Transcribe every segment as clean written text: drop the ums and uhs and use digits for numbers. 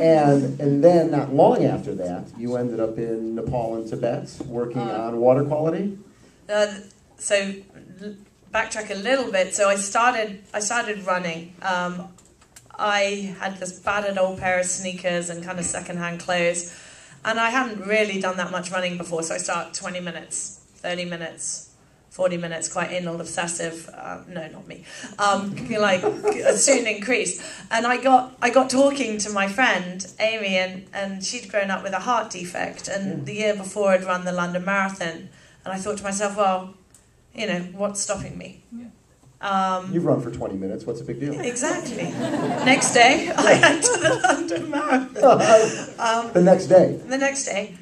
And then not long after that, you ended up in Nepal and Tibet working on water quality. So backtrack a little bit. So I started running. I had this battered old pair of sneakers and kind of secondhand clothes, and I hadn't really done that much running before. So I started 20 minutes, 30 minutes. 40 minutes, quite anal obsessive. No, not me. Like a student increase, and I got talking to my friend Amy, and she'd grown up with a heart defect, and the year before I'd run the London Marathon, and I thought to myself, well, you know, what's stopping me? You've run for 20 minutes. What's the big deal? Exactly. Next day, I entered the London Marathon. The next day. The next day.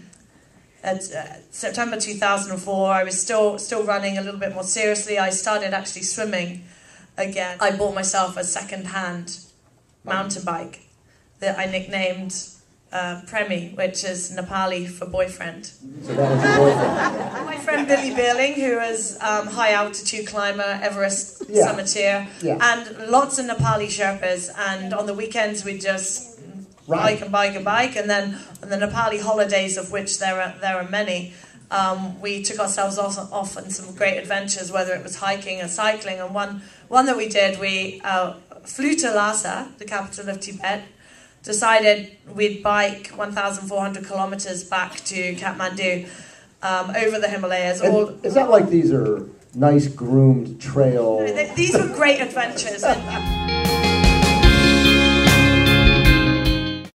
At September 2004, I was still running a little bit more seriously. I started actually swimming again. I bought myself a second-hand mountain bike that I nicknamed Premi, which is Nepali for boyfriend. So that was your boyfriend. My friend Billy Beerling, who is high-altitude climber, Everest summiteer, and lots of Nepali Sherpas, and on the weekends we'd just bike, and then on the Nepali holidays, of which there are many, we took ourselves off on some great adventures, whether it was hiking or cycling. And one that we did, we flew to Lhasa, the capital of Tibet, decided we'd bike 1,400 kilometers back to Kathmandu, over the Himalayas. It's not like these are nice groomed trails. No, these were great adventures.